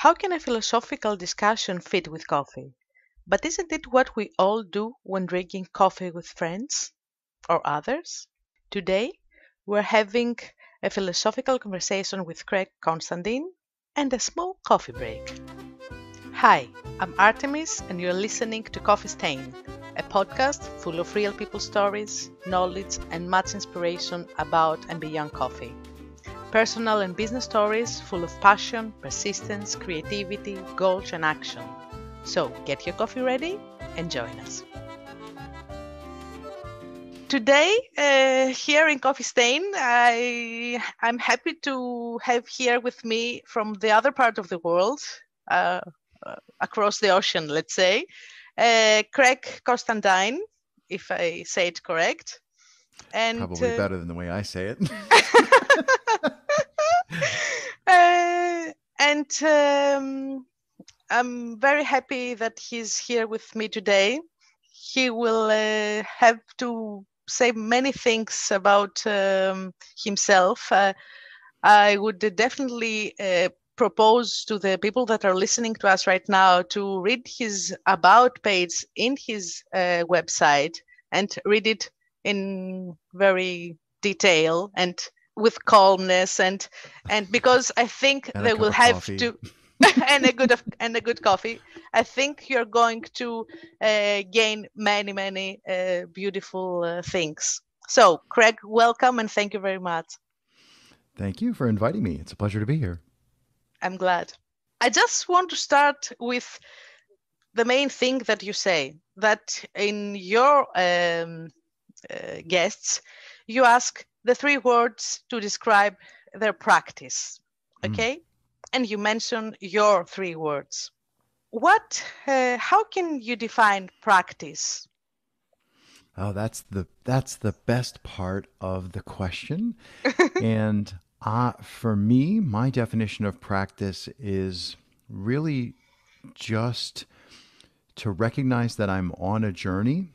How can a philosophical discussion fit with coffee? But isn't it what we all do when drinking coffee with friends or others? Today, we're having a philosophical conversation with Craig Constantine and a small coffee break. Hi, I'm Artemis, and you're listening to Coffee Stain, a podcast full of real people stories, knowledge, and much inspiration about and beyond coffee. Personal and business stories full of passion, persistence, creativity, goals, and action. So get your coffee ready and join us. Today, here in Coffee Stain, I'm happy to have here with me from the other part of the world, uh, across the ocean, let's say, Craig Constantine, if I say it correct. And Probably better than the way I say it. I'm very happy that he's here with me today. He will have to say many things about himself. I would definitely propose to the people that are listening to us right now to read his about page in his website and read it in very detail and with calmness and because I think And they a cup will of have coffee. to and a good coffee. I think you're going to gain many beautiful things. So, Craig, welcome and thank you very much. Thank you for inviting me. It's a pleasure to be here. I'm glad. I just want to start with the main thing that you say, that in your guests, you ask the three words to describe their practice. Okay? And you mention your three words. How can you define practice? Oh, that's the best part of the question. And for me, my definition of practice is really just to recognize that I'm on a journey.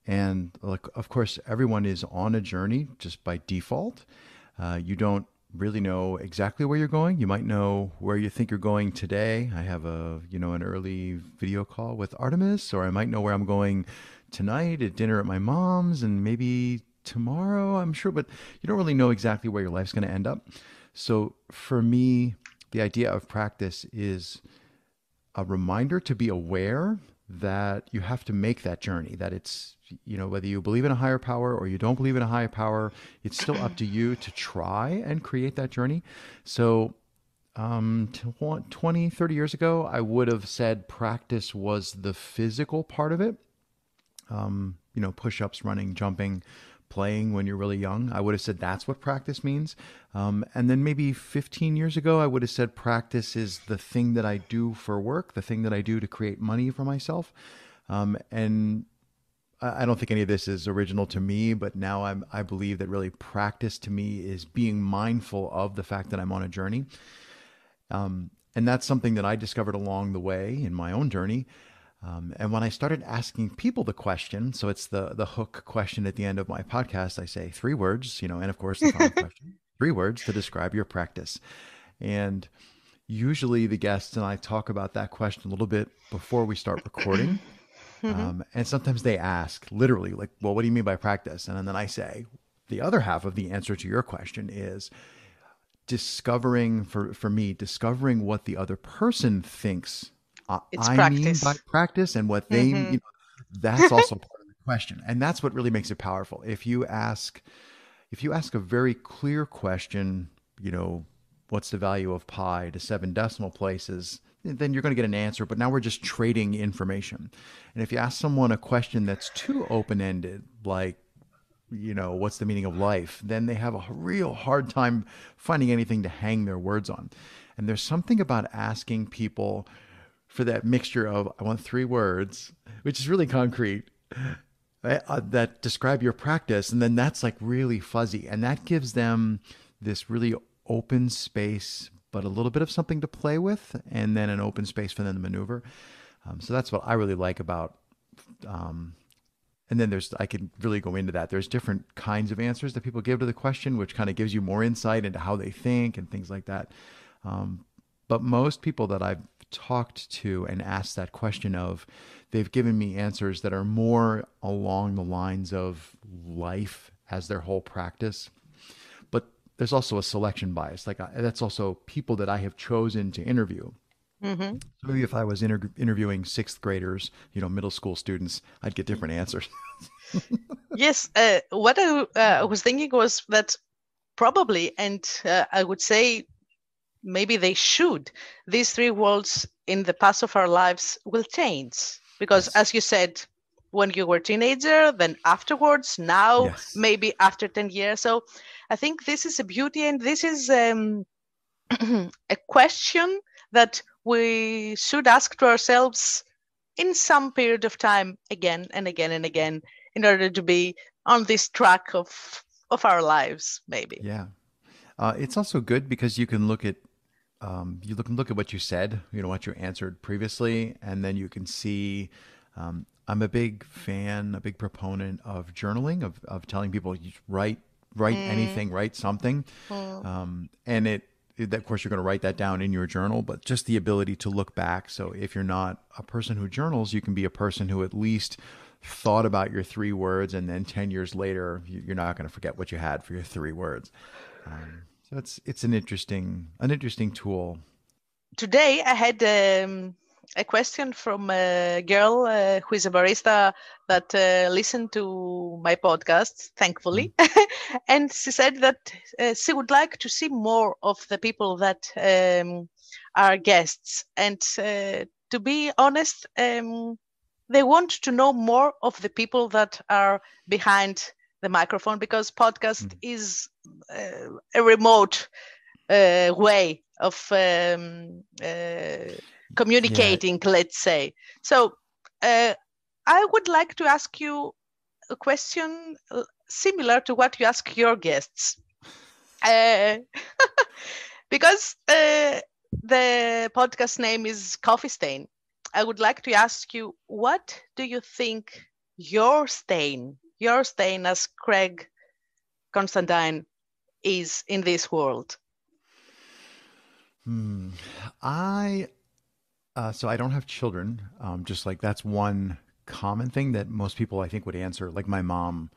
And like, of course, everyone is on a journey just by default. You don't really know exactly where you're going. You might know where you think you're going today. I have an early video call with Artemis, or I might know where I'm going tonight at dinner at my mom's, and maybe tomorrow, I'm sure, but you don't really know exactly where your life's going to end up. So for me, the idea of practice is a reminder to be aware that you have to make that journey, that it's, whether you believe in a higher power or you don't believe in a higher power, it's still up to you to try and create that journey. So 20, 30 years ago, I would have said practice was the physical part of it. Push-ups, running, jumping, playing when you're really young. I would have said that's what practice means. And then maybe 15 years ago, I would have said practice is the thing that I do for work, the thing that I do to create money for myself. And I don't think any of this is original to me, but now I believe that really practice to me is being mindful of the fact that I'm on a journey. And that's something that I discovered along the way in my own journey. And when I started asking people the question, so it's the hook question at the end of my podcast, I say three words, and of course the final question, three words to describe your practice. And usually the guests and I talk about that question a little bit before we start recording. And sometimes they ask literally like, well, what do you mean by practice? And then I say, the other half of the answer to your question is discovering, for me, discovering what the other person thinks It's I mean by practice. practice and what they, that's also part of the question. And that's what really makes it powerful. If you ask a very clear question, what's the value of pi to 7 decimal places, then you're going to get an answer. But now we're just trading information. And if you ask someone a question that's too open ended, like, what's the meaning of life, then they have a real hard time finding anything to hang their words on. And there's something about asking people for that mixture of, I want three words, which is really concrete, that describe your practice. And then that's like really fuzzy. And that gives them this really open space, but a little bit of something to play with, and then an open space for them to maneuver. So that's what I really like about. And then I could really go into that. There's different kinds of answers that people give to the question, which kind of gives you more insight into how they think and things like that. But most people that I've talked to and asked that question of, they've given me answers that are more along the lines of life as their whole practice. But there's also a selection bias. That's also people that I have chosen to interview. Hmm. So maybe if I was interviewing sixth graders, middle school students, I'd get different answers. Yes, what I was thinking was that probably, and I would say maybe they should, these three worlds in the past of our lives will change. Because Yes. as you said, when you were a teenager, then afterwards, now, Yes. maybe after 10 years. So I think this is a beauty, and this is a question that we should ask to ourselves in some period of time again and again and again in order to be on this track of our lives, maybe. Yeah. It's also good because you look at what you said, what you answered previously, and then you can see. I'm a big fan, a big proponent of journaling, of telling people you write Mm, anything, write something, mm, and of course you're going to write that down in your journal, but just the ability to look back. So if you're not a person who journals, you can be a person who at least thought about your 3 words, and then 10 years later, you're not going to forget what you had for your 3 words. So it's an interesting tool. Today I had a question from a girl who is a barista that listened to my podcast, thankfully. And she said that she would like to see more of the people that are guests. And to be honest, they want to know more of the people that are behind the microphone, because podcast Mm. is a remote way of Yeah. communicating, let's say. So uh, I would like to ask you a question similar to what you ask your guests. Uh, because the podcast name is Coffee Stain, I would like to ask you, what do you think your stain as Craig Constantine is in this world? Hmm. I so I don't have children. Just like that's one common thing that most people I think would answer. Like my mom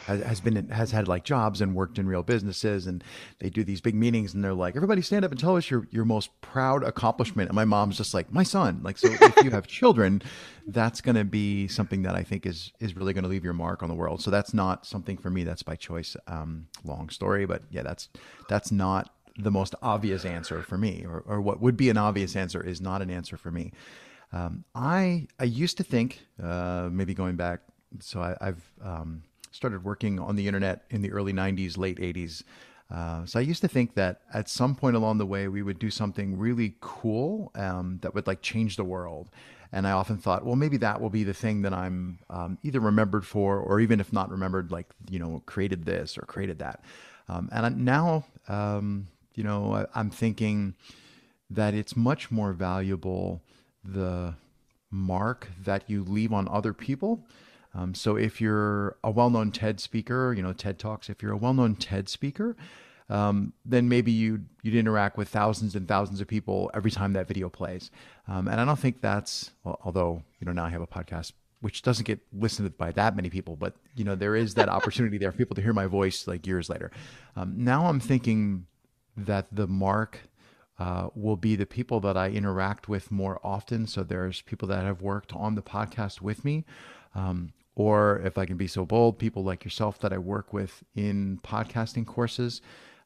has had like jobs and worked in real businesses, and they do these big meetings, and they're like, everybody stand up and tell us your most proud accomplishment. And my mom's just like, my son. Like, so if you have children, that's going to be something that I think is really going to leave your mark on the world. So that's not something for me. That's by choice. Long story, but yeah, that's not the most obvious answer for me, or what would be an obvious answer is not an answer for me. I used to think, maybe going back, so I've started working on the internet in the early 90s, late 80s. So I used to think that at some point along the way, we would do something really cool that would like change the world. And I often thought, well, maybe that will be the thing that I'm either remembered for, or even if not remembered, like, created this or created that. Now, I'm thinking that it's much more valuable, the mark that you leave on other people. So if you're a well-known TED speaker, TED Talks, if you're a well-known TED speaker, then maybe you'd interact with thousands and thousands of people every time that video plays. And I don't think that's, well, although, now I have a podcast which doesn't get listened to by that many people, but there is that opportunity there for people to hear my voice like years later. Now I'm thinking that the mark will be the people that I interact with more often. So there's people that have worked on the podcast with me. Or if I can be so bold, people like yourself that I work with in podcasting courses.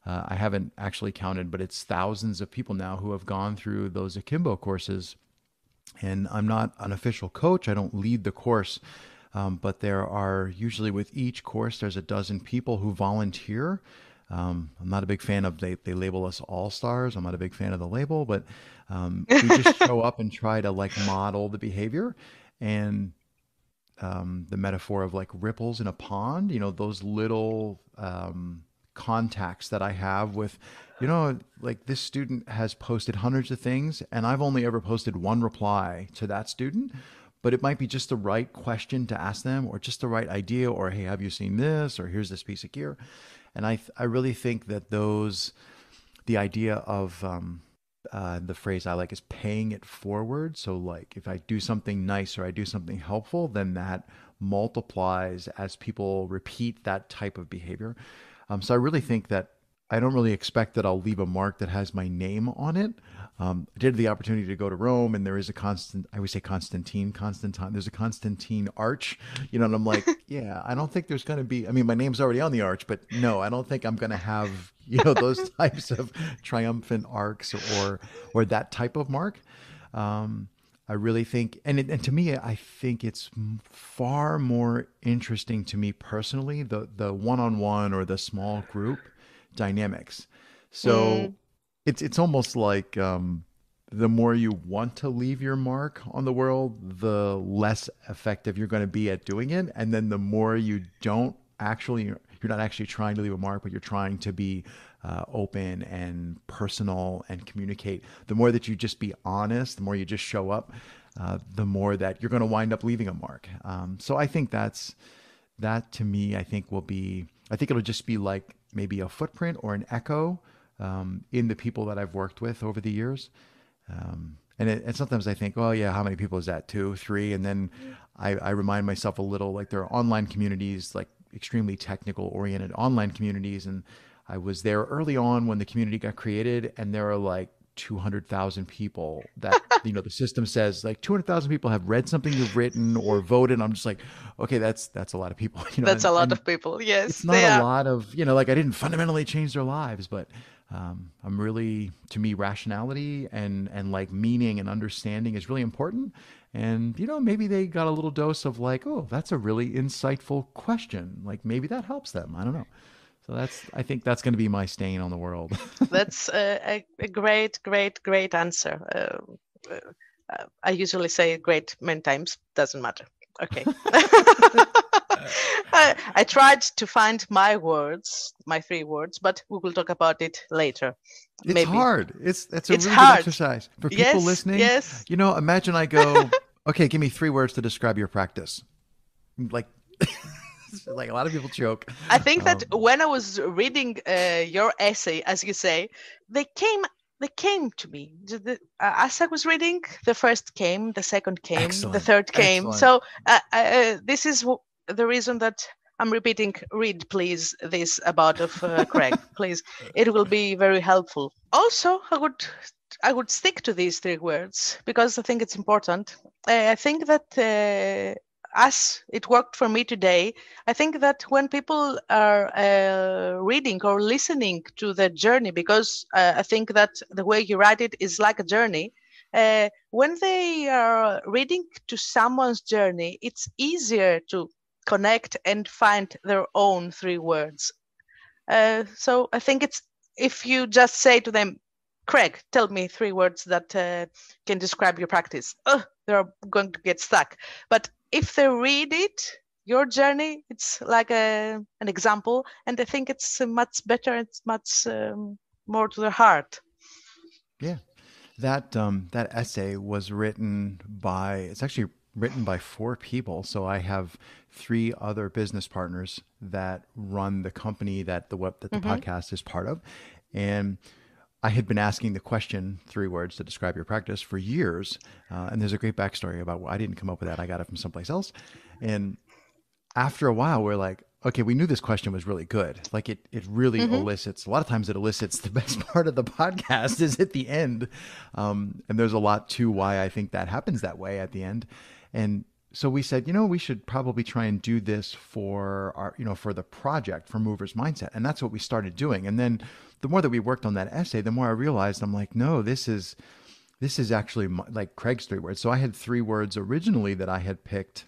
I haven't actually counted, but it's thousands of people now who have gone through those Akimbo courses. And I'm not an official coach. I don't lead the course. But there are usually, with each course, there's a dozen people who volunteer. I'm not a big fan of, they label us all stars. I'm not a big fan of the label, but we just show up and try to like model the behavior. And the metaphor of like ripples in a pond, those little contacts that I have with, like this student has posted hundreds of things, and I've only ever posted one reply to that student. But it might be just the right question to ask them, or just the right idea, or hey, have you seen this? Or here's this piece of gear. And I really think that the idea of The phrase I like is paying it forward. So like if I do something nice or I do something helpful, then that multiplies as people repeat that type of behavior. So I really think that I don't really expect that I'll leave a mark that has my name on it. I did have the opportunity to go to Rome, and there is a I always say Constantine. There's a Constantine arch, and I'm like, yeah, I don't think there's going to be. I mean, my name's already on the arch, but no, I don't think I'm going to have, those types of triumphant arcs or that type of mark. I really think, and to me, I think it's far more interesting to me personally, the one-on-one or the small group dynamics. So Mm, it's almost like the more you want to leave your mark on the world, the less effective you're going to be at doing it, and then the more you don't actually, you're not actually trying to leave a mark, but you're trying to be open and personal and communicate. The more that you just be honest, the more you just show up, the more that you're going to wind up leaving a mark. So I think that to me, I think will be, I think it'll just be like maybe a footprint or an echo in the people that I've worked with over the years. And sometimes I think, oh yeah, how many people is that? Two, three, and then I remind myself a little like there are online communities, like extremely technical oriented online communities, and I was there early on when the community got created, and there are like 200,000 people that the system says like 200,000 people have read something you've written or voted. I'm just like, okay, that's a lot of people, that's a lot and of people. it's Yes, not they a are. lot of, like I didn't fundamentally change their lives, but I'm really, to me, rationality and like meaning and understanding is really important. And, maybe they got a little dose of like, oh, that's a really insightful question. Like maybe that helps them. I don't know. So I think that's going to be my stain on the world. That's a great, great, great answer. I usually say great many times, doesn't matter. Okay. I tried to find my words, my three words, but we will talk about it later. It's Maybe. hard. It's a It's really good hard. exercise for people Yes, listening. yes. Imagine I go, okay, give me three words to describe your practice. Like, like a lot of people joke. I think that when I was reading your essay, as you say, they came they came to me. As I was reading, the first came, the second came, the Excellent. third came. Excellent. So this is the reason that I'm repeating. Read, please, this about of Craig, please. It will be very helpful. Also, I would stick to these three words because I think it's important. I think that as it worked for me today, I think that when people are reading or listening to the journey, because I think that the way you write it is like a journey. When they are reading to someone's journey, it's easier to connect and find their own three words. So I think it's if you just say to them, Craig, tell me three words that can describe your practice. They're going to get stuck. But if they read it, your journey, it's like an example, and I think it's much better. It's much more to their heart. Yeah. That essay was written by, it's actually written by four people. So I have three other business partners that run the company that the Mm-hmm. podcast is part of. And I had been asking the question, three words to describe your practice, for years. And there's a great backstory about why I didn't come up with that. I got it from someplace else. And after a while, we're like, okay, we knew this question was really good. Like it really Mm-hmm. elicits, a lot of times it elicits the best part of the podcast is at the end. And there's a lot to why I think that happens that way at the end. And so we said, we should probably try and do this for our, for the project, for Movers Mindset. And that's what we started doing. And then the more that we worked on that essay, the more I realized I'm like, no, this is actually like Craig's three words. So I had three words originally that I had picked.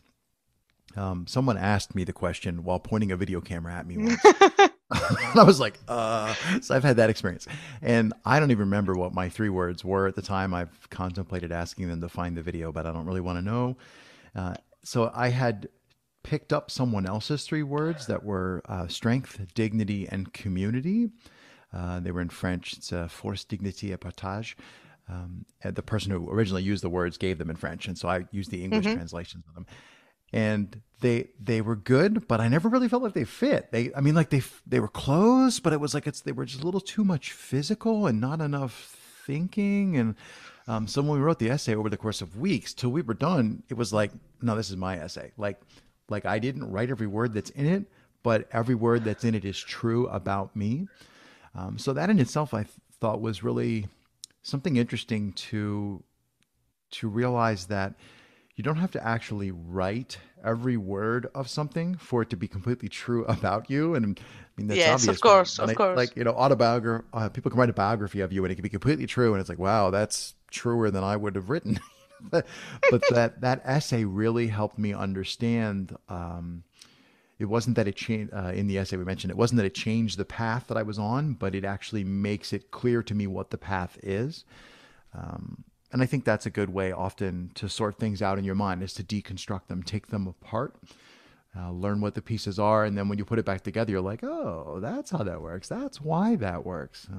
Someone asked me the question while pointing a video camera at me once. I was like, so I've had that experience. And I don't even remember what my three words were at the time. I've contemplated asking them to find the video, but I don't really want to know. So I had picked up someone else's three words that were strength, dignity, and community. They were in French. It's force, dignity, et partage. And the person who originally used the words gave them in French. And so I used the English Mm-hmm. translations of them. And they were good, but I never really felt like they fit. I mean, like they were close, but it was like they were just a little too much physical and not enough thinking. And so when we wrote the essay over the course of weeks till we were done, it was like, no, this is my essay. Like I didn't write every word that's in it, but every word that's in it is true about me. So that in itself, thought was really something interesting to realize that you don't have to actually write every word of something for it to be completely true about you. And I mean, that's Yes, of obvious course, when of I, course. like, autobiography, people can write a biography of you and it can be completely true. And it's like, wow, that's truer than I would have written. But that essay really helped me understand, it wasn't that it changed, in the essay we mentioned, it wasn't that it changed the path that I was on, but it actually makes it clear to me what the path is. And I think that's a good way often to sort things out in your mind, is to deconstruct them, take them apart, learn what the pieces are. And then when you put it back together, you're like, oh, that's how that works. That's why that works. So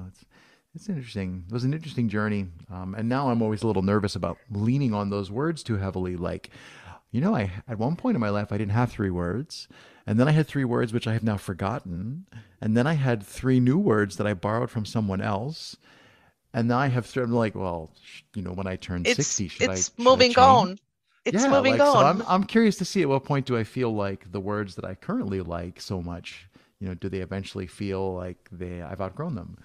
it's interesting. It was an interesting journey. And now I'm always a little nervous about leaning on those words too heavily. Like, I at one point in my life, I didn't have three words. And then I had three words, which I have now forgotten. And then I had three new words that I borrowed from someone else. And now I have three. I'm like, well, when I turn It's 60, should I it's should I moving change? on. It's Yeah, moving like, so I'm on. I'm curious to see at what point do I feel like the words that I currently like so much, do they eventually feel like I've outgrown them?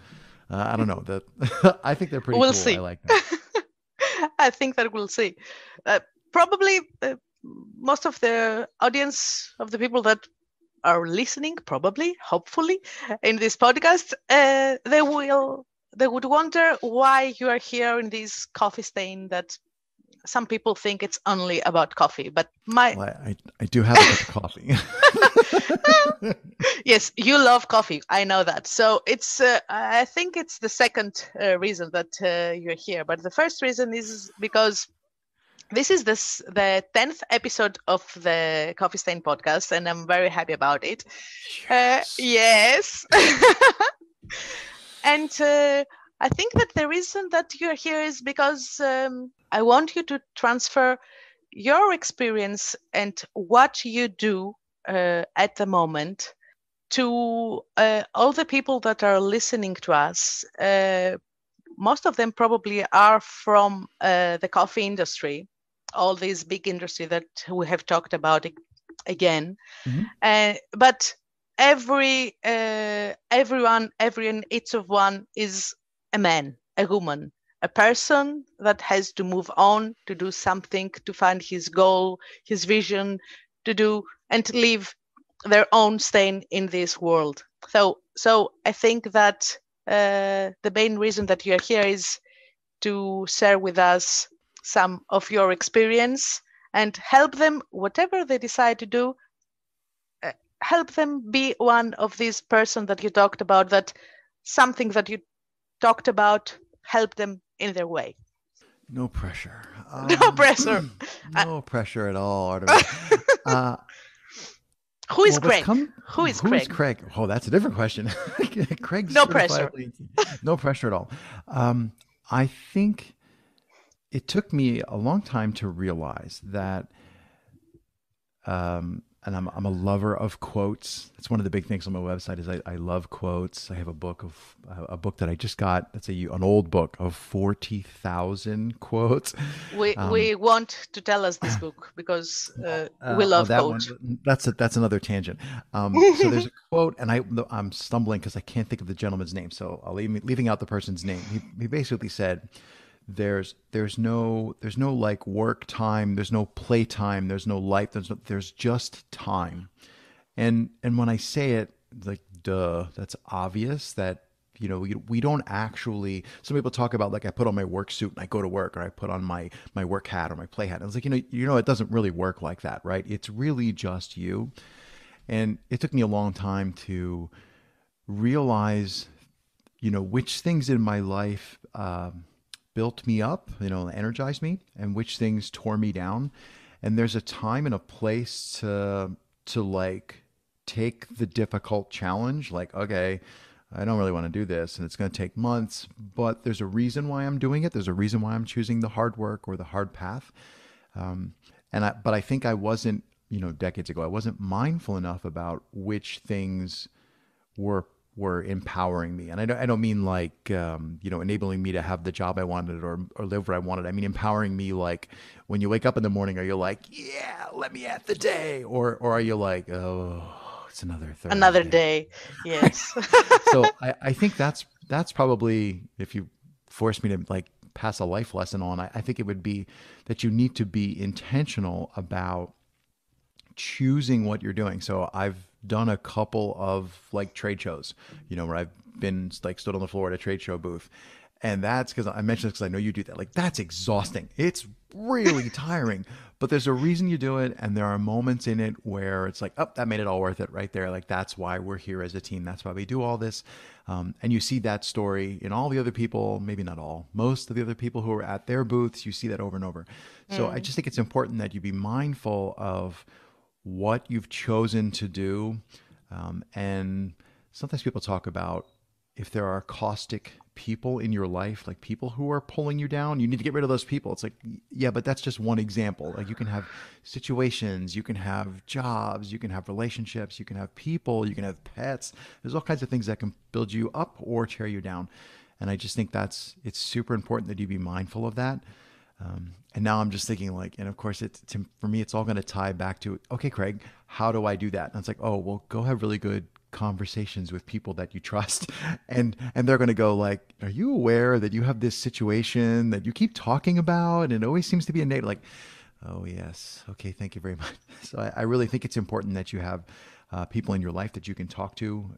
I don't know. That I think they're pretty We'll cool. I see. like that. I think that we'll see. Probably most of the audience of the people that are listening, probably, hopefully, in this podcast, they would wonder why you are here in this coffee stain that some people think it's only about coffee. But Well, I do have a cup of coffee. yes, you love coffee. I know that. So it's I think it's the second reason that you're here. But the first reason is because this is the 10th episode of the Coffee Stain podcast, and I'm very happy about it. Yes. Yes. And I think that the reason that you're here is because I want you to transfer your experience and what you do at the moment to all the people that are listening to us. Most of them probably are from the coffee industry, all these big industry that we have talked about again. Hmm. But every and each of one is a man, a woman, a person that has to move on, to do something, to find his goal, his vision, to do and to leave their own stain in this world. So I think that the main reason that you are here is to share with us some of your experience and help them, whatever they decide to do, help them be one of these person that you talked about, that something that you talked about help them in their way. No pressure. No pressure. Uh, No pressure at all, Artemis. Uh, who is well, what's Craig? come? Who is Who is Craig? Craig? Oh, that's a different question. Craig's No pressure. certifiably no pressure at all. I think it took me a long time to realize that, and I'm a lover of quotes. That's one of the big things on my website is I love quotes. I have a book that I just got. That's an old book of 40,000 quotes. We want to tell us this book because we love That quotes. one, that's another tangent. So there's a quote, and I'm stumbling because I can't think of the gentleman's name. So I'll leaving out the person's name. He basically said, there's no like work time, there's no play time, there's no life, there's just time. And when I say it, like, duh, that's obvious that we don't actually. Some people talk about, like, I put on my work suit and I go to work, or I put on my work hat or my play hat. And it's like, it doesn't really work like that, right? It's really just you. And it took me a long time to realize, which things in my life built me up, energized me, and which things tore me down. And there's a time and a place to like take the difficult challenge. Like, okay, I don't really want to do this, and it's going to take months, but there's a reason why I'm doing it. There's a reason why I'm choosing the hard work or the hard path. But I think I wasn't, decades ago, I wasn't mindful enough about which things were were empowering me. And I don't mean like, enabling me to have the job I wanted or live where I wanted. I mean, empowering me like when you wake up in the morning, are you like, yeah, let me at the day? Or are you like, oh, it's another Another Thursday. day. Right. Yes. So I think that's probably, if you force me to like pass a life lesson on, I think it would be that you need to be intentional about choosing what you're doing. So I've done a couple of like trade shows, where I've been like stood on the floor at a trade show booth. And that's because I mentioned this because I know you do that. Like that's exhausting. It's really tiring, but there's a reason you do it. And there are moments in it where it's like, oh, that made it all worth it right there. Like that's why we're here as a team. That's why we do all this. And you see that story in all the other people, maybe not all, most of the other people who are at their booths. You see that over and over. So I Mm. just think it's important that you be mindful of what you've chosen to do. And sometimes people talk about if there are caustic people in your life, like people who are pulling you down, you need to get rid of those people. It's like, yeah, but that's just one example. Like you can have situations, you can have jobs, you can have relationships, you can have people, you can have pets. There's all kinds of things that can build you up or tear you down. And I just think it's super important that you be mindful of that. And now I'm just thinking like, and of course for me, it's all going to tie back to, okay, Craig, how do I do that? And it's like, oh, well, go have really good conversations with people that you trust. And they're going to go like, are you aware that you have this situation that you keep talking about? And it always seems to be a negative, like, oh yes. Okay. Thank you very much. So I really think it's important that you have people in your life that you can talk to,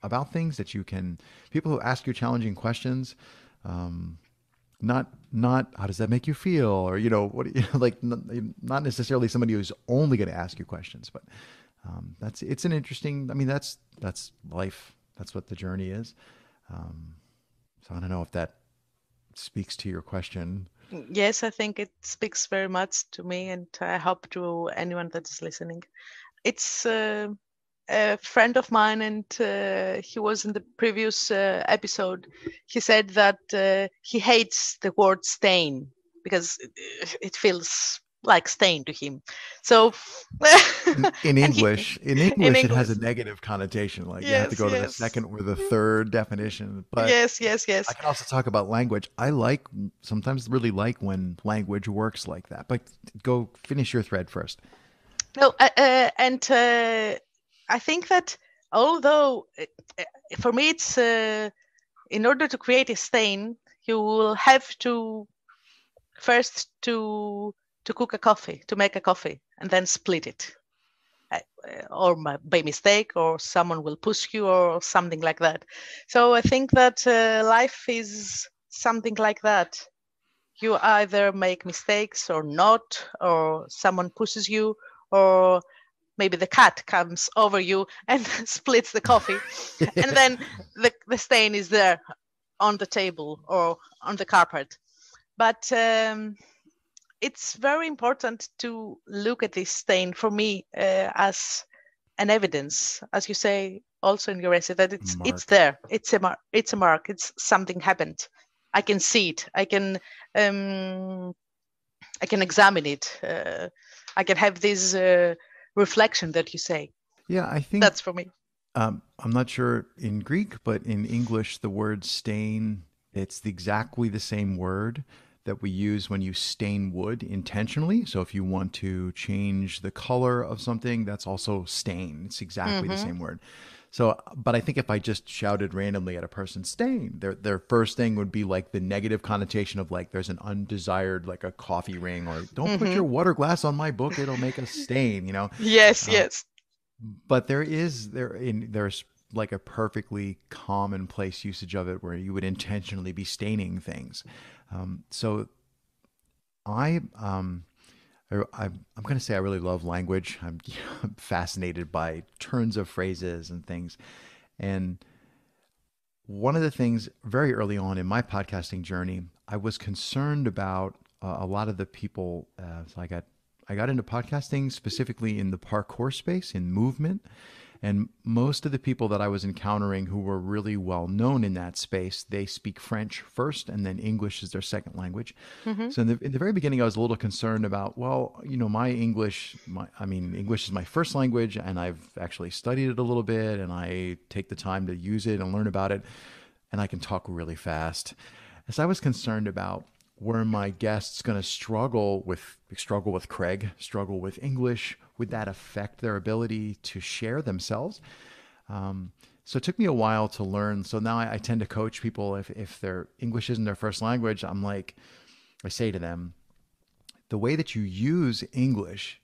about things that you can, people who ask you challenging questions. Not how does that make you feel, or what like not necessarily somebody who's only going to ask you questions, but it's an interesting, I mean, that's life, that's what the journey is. So I don't know if that speaks to your question. Yes, I think it speaks very much to me, and I hope to anyone that is listening. It's a friend of mine, and he was in the previous episode. He said that he hates the word stain because it feels like stain to him. So, In and he English, in it has English, a negative connotation. Like you have to yes, go to the yes, second or the third definition. But yes, yes, I yes. can also talk about language. I like sometimes really like when language works like that. But go finish your thread first. No, and I think that although for me it's in order to create a stain, you will have to first to cook a coffee, to make a coffee, and then split it, or by mistake, or someone will push you, or something like that. So I think that life is something like that. You either make mistakes or not, or someone pushes you, or maybe the cat comes over you and splits the coffee, and then the stain is there on the table or on the carpet. But it's very important to look at this stain for me as an evidence, as you say also in your essay, that it's Mark. there. It's a mark. It's something happened. I can see it. Um, I can examine it. I can have this reflection that you say. Yeah, I think That's for me. I'm not sure in Greek, but in English, the word stain, it's exactly the same word that we use when you stain wood intentionally. So if you want to change the color of something, that's also stain. It's exactly the Mm-hmm. same word. So, but I think if I just shouted randomly at a person, stain, their first thing would be like the negative connotation of like there's an undesired, like a coffee ring, or don't put Mm-hmm. your water glass on my book, it'll make a stain. Yes, Uh, yes. but there's like a perfectly commonplace usage of it where you would intentionally be staining things. So I I'm going to say I really love language. I'm fascinated by turns of phrases and things. And one of the things very early on in my podcasting journey, I was concerned about a lot of the people. So I got into podcasting specifically in the parkour space, in movement, And most of the people that I was encountering who were really well known in that space, they speak French first and then English is their second language. Hmm. So in the very beginning, I was a little concerned about, well, my English, English is my first language and I've actually studied it a little bit and I take the time to use it and learn about it and I can talk really fast. As I was concerned about were my guests going to struggle with Craig, struggle with English? Would that affect their ability to share themselves? So it took me a while to learn. So now I tend to coach people if their English isn't their first language. I say to them, the way that you use English,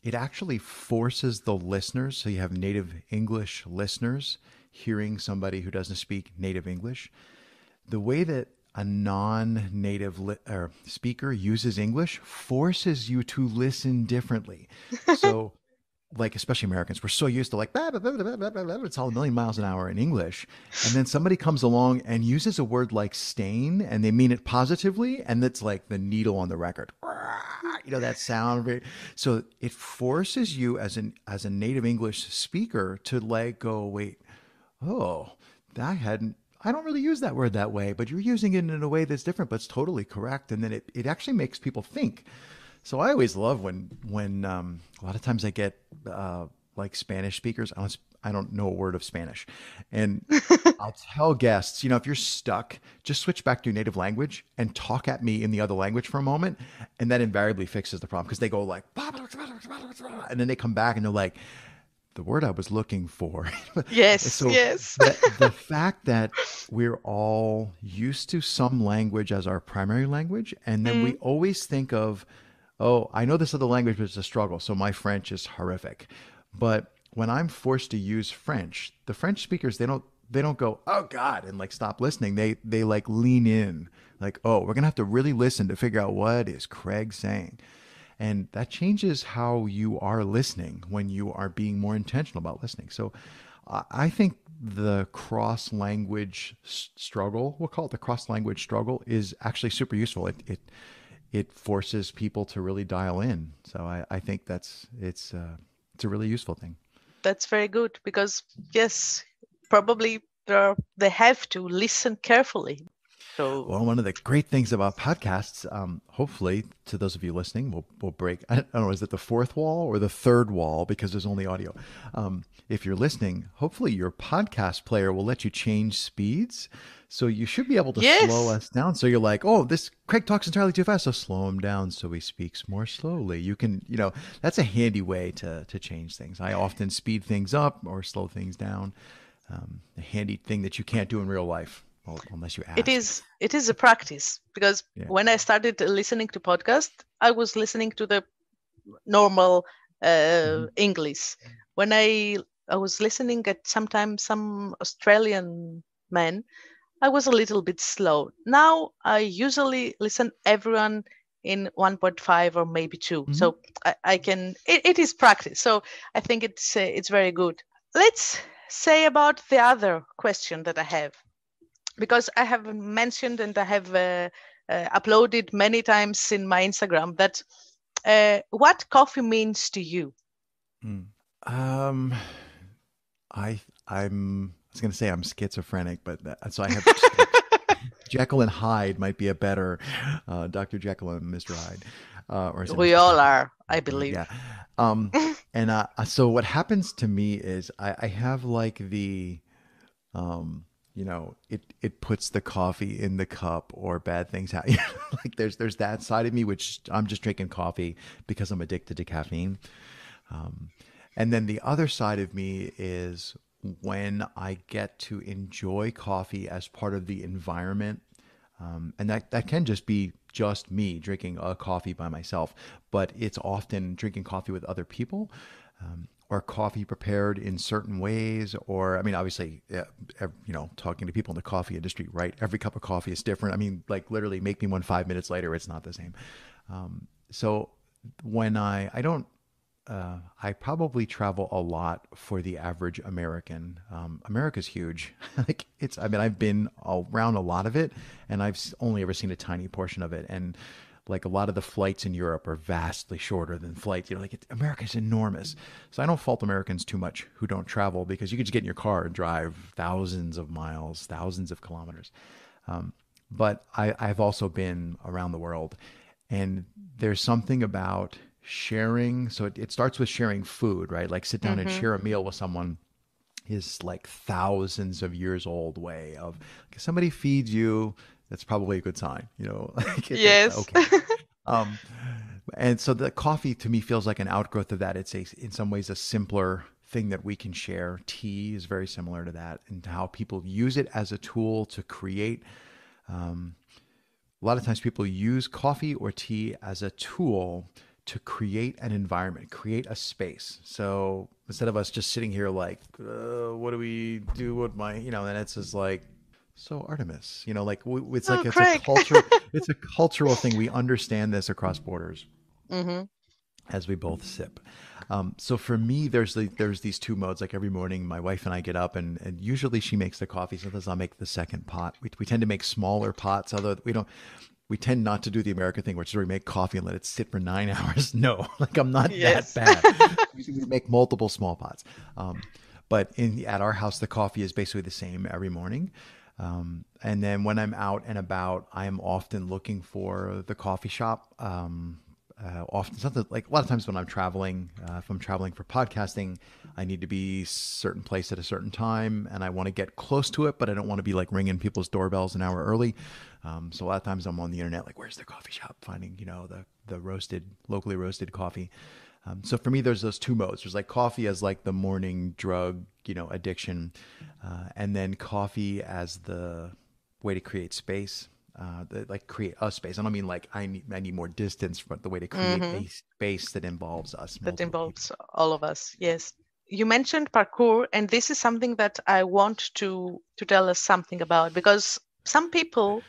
it actually forces the listeners. So you have native English listeners hearing somebody who doesn't speak native English. The way that a non-native or speaker uses English forces you to listen differently. So, like especially Americans, we're so used to like blah, blah, blah, blah, blah, blah, blah, it's all a million miles an hour in English, and then somebody comes along and uses a word like stain, and they mean it positively, and it's like the needle on the record. That sound. So it forces you as a native English speaker to like go, wait, oh, I don't really use that word that way, but you're using it in a way that's different, but it's totally correct. And then it actually makes people think. So I always love when a lot of times I get like Spanish speakers. I don't know a word of Spanish, and I'll tell guests, if you're stuck, just switch back to your native language and talk at me in the other language for a moment, and that invariably fixes the problem because they go like, and then they come back and they're like, the word I was looking for. Yes, So yes. the fact that we're all used to some language as our primary language, and then we Mm, always think of, oh, I know this other language, but it's a struggle. So my French is horrific. But when I'm forced to use French, the French speakers, they don't go, oh God, and like stop listening. They like lean in, like, oh, we're gonna have to really listen to figure out what is Craig saying. And that changes how you are listening when you are being more intentional about listening. So I think the cross language struggle, we'll call it the cross language struggle, is actually super useful. It forces people to really dial in. So I think it's a really useful thing. that's very good because yes, probably they have to listen carefully. So Well, one of the great things about podcasts, hopefully, to those of you listening, we'll break. I don't know, is it the fourth wall or the third wall because there's only audio? If you're listening, hopefully your podcast player will let you change speeds, so you should be able to slow yes, us down. So you're like, oh, this Craig talks entirely too fast, so slow him down so he speaks more slowly. You can, that's a handy way to change things. I often speed things up or slow things down. A handy thing that you can't do in real life, well, unless you it ask. is. It is a practice because Yeah. when I started listening to podcast, I was listening to the normal Mhm. English. When I was listening at sometimes some Australian men, I was a little bit slow. Now I usually listen everyone in 1.5 or maybe 2. Mhm. So I can. It is practice. So I think it's very good. Let's say about the other question that I have because I have mentioned and I have uploaded many times in my Instagram that what coffee means to you. Mm. Um, I was going to say I'm schizophrenic, but so I have Jekyll and Hyde might be a better Dr. Jekyll and Mr. Hyde, or is it We Mr. all Jekyll? are, I Yeah. believe. Um, and so what happens to me is I have like it puts the coffee in the cup or bad things happen. Like there's that side of me which I'm just drinking coffee because I'm addicted to caffeine. Um, and then the other side of me is when I get to enjoy coffee as part of the environment. And that can just be just me drinking a coffee by myself, but it's often drinking coffee with other people. Or coffee prepared in certain ways, or I mean, obviously, talking to people in the coffee industry, right? Every cup of coffee is different. I mean, like literally, make me one 5 minutes later, it's not the same. So when I don't I probably travel a lot for the average American. America's huge. Like I mean, I've been around a lot of it, and I've only ever seen a tiny portion of it. And Like a lot of the flights in Europe are vastly shorter than flights. Like America's enormous. So I don't fault Americans too much who don't travel because you could just get in your car and drive thousands of miles, thousands of kilometers. But I've also been around the world, and there's something about sharing. So it starts with sharing food, right? Like sit down and Mm-hmm. share a meal with someone is like thousands of years old way of if somebody feeds you, that's probably a good sign, like it's Yes. okay. Um, and so the coffee to me feels like an outgrowth of that. It's in some ways a simpler thing that we can share. Tea is very similar to that, and how people use it as a tool to create. A lot of times people use coffee or tea as a tool to create an environment, create a space. So instead of us just sitting here like, what do we do with my, and it's just like, so Artemis, like it's Oh, like Craig. it's a cultural thing. We understand this across borders Mm-hmm. as we both sip. So for me, there's these two modes. Like every morning, my wife and I get up, and usually she makes the coffee. Sometimes I'll make the second pot. We tend to make smaller pots, although we don't. We tend not to do the American thing, which is where we make coffee and let it sit for 9 hours. No, like I'm not that Yes. bad. We make multiple small pots. But at our house, the coffee is basically the same every morning. And then when I'm out and about, I am often looking for the coffee shop. Often something like a lot of times when I'm traveling, if I'm traveling for podcasting, I need to be certain place at a certain time, and I want to get close to it, but I don't want to be like ringing people's doorbells an hour early. So a lot of times I'm on the internet, like where's the coffee shop, finding the locally roasted coffee. So for me, there's those two modes. There's like coffee as like the morning drug, addiction, and then coffee as the way to create space, like create a space. I don't mean like I need more distance, but the way to create Mm-hmm. a space that involves us, That multiple people. involves all of us. Yes. You mentioned parkour, and this is something that I want to tell us something about because some people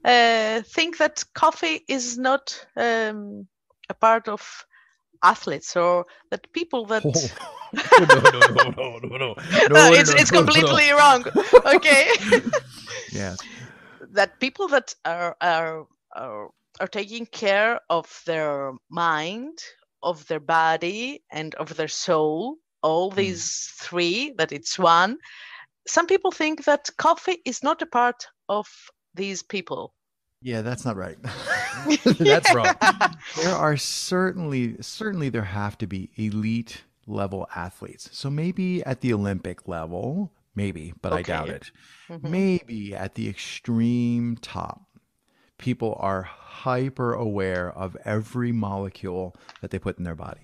think that coffee is not a part of athletes or that people Oh, that no, no, no, no, no, no, no, no, no, no, it's no, no, no. completely wrong. Okay. Yes. That people that are are taking care of their mind, of their body, and of their soul, all Mm. these three, that it's one. Some people think that coffee is not a part of these people. Yeah, that's not right. That's wrong. There are certainly there have to be elite level athletes. So maybe at the Olympic level, maybe, but I doubt Okay. it. Hmm. Maybe at the extreme top, people are hyper aware of every molecule that they put in their body.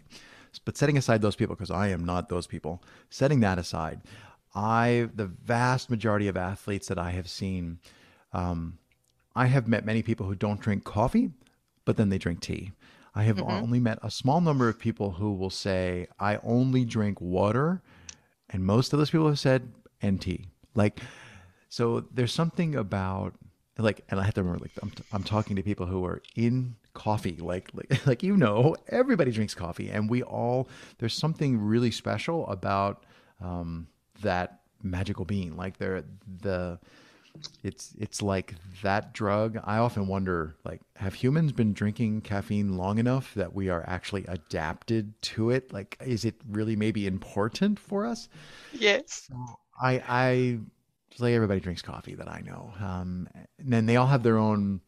But setting aside those people, because I am not those people, setting that aside, the vast majority of athletes that I have seen, I have met many people who don't drink coffee, but then they drink tea. I have Hmm. only met a small number of people who will say, I only drink water. And most of those people have said, and tea. Like, so there's something about, like, and I have to remember, like, I'm talking to people who are in coffee, like everybody drinks coffee, and there's something really special about that magical bean. Like, it's like that drug. I often wonder, like, have humans been drinking caffeine long enough that we are actually adapted to it? Like, is it really maybe important for us? Yes. So I it's like everybody drinks coffee that I know. And then they all have their own.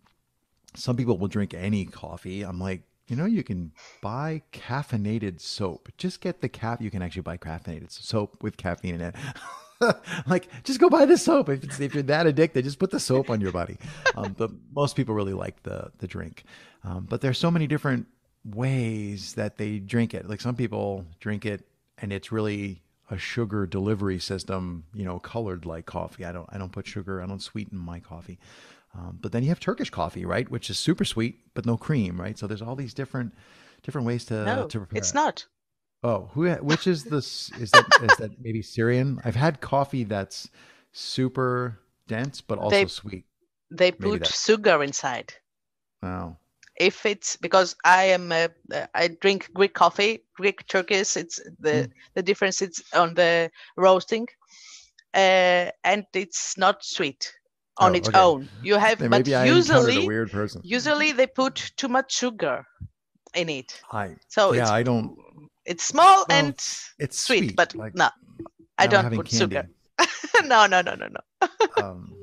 Some people will drink any coffee. I'm like, you can buy caffeinated soap. Just get the cap. You can actually buy caffeinated soap with caffeine in it. Like, just go buy the soap. If you're that addicted, just put the soap on your body. But most people really like the drink. But there's so many different ways that they drink it. Like some people drink it and it's really a sugar delivery system, colored like coffee. I don't put sugar. I don't sweeten my coffee. But then you have Turkish coffee, right, which is super sweet but no cream, right? So there's all these different ways to No, prepare it's it. not. Oh, which is this? Is that maybe Syrian? I've had coffee that's super dense but also They sweet. they Maybe put that. sugar inside. Oh, If it's because I drink Greek coffee, Greek Turkish. It's mm, the difference. It's on the roasting, and it's not sweet. on Oh, its okay. own. You have, Then but maybe I encountered a weird person. usually they put too much sugar in it. I So Yeah, I don't. it's small Well, and it's sweet, sweet. but Like no, I now we're don't having put sugar. candy. No, no, no, no, no. Um,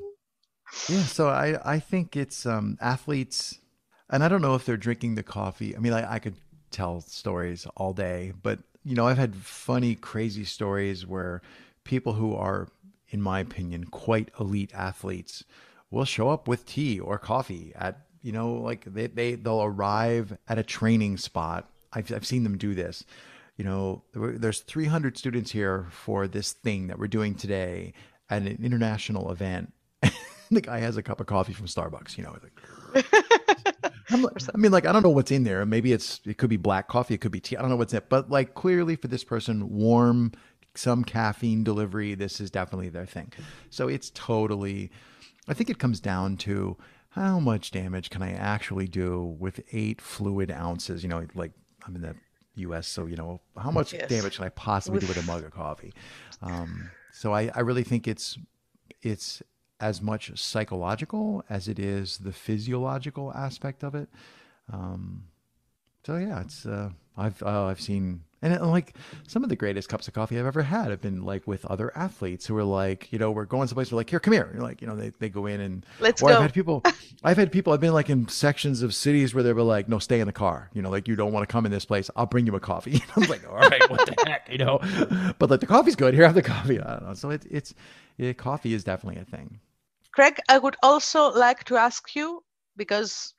yeah, so I think it's athletes, and I don't know if they're drinking the coffee. I mean, I could tell stories all day, but I've had funny, crazy stories where people who are, in my opinion, quite elite athletes will show up with tea or coffee at, like they'll arrive at a training spot. I've seen them do this. There's 300 students here for this thing that we're doing today at an international event. The guy has a cup of coffee from Starbucks, I mean, like, I don't know what's in there. Maybe it could be black coffee, it could be tea. I don't know what's in it, but like clearly for this person, warm, some caffeine delivery, this is definitely their thing. So it's totally, I think it comes down to how much damage can I actually do with 8 fluid ounces? Like I'm in the U.S., so how much Yes. damage can I possibly do with a With mug of coffee? So I really think it's as much psychological as it is the physiological aspect of it. Um, so yeah, it's I've seen, and like some of the greatest cups of coffee I've ever had have been like with other athletes who are like, we're going someplace, we're like, here, come here. You're like, they go in and, let's or go. I've been like in sections of cities where they were like, no, stay in the car. Like you don't want to come in this place. I'll bring you a coffee. I was like, all right, what the heck, but like the coffee's good. Here, have the coffee. I don't know. So coffee is definitely a thing. Craig, I would also like to ask you, because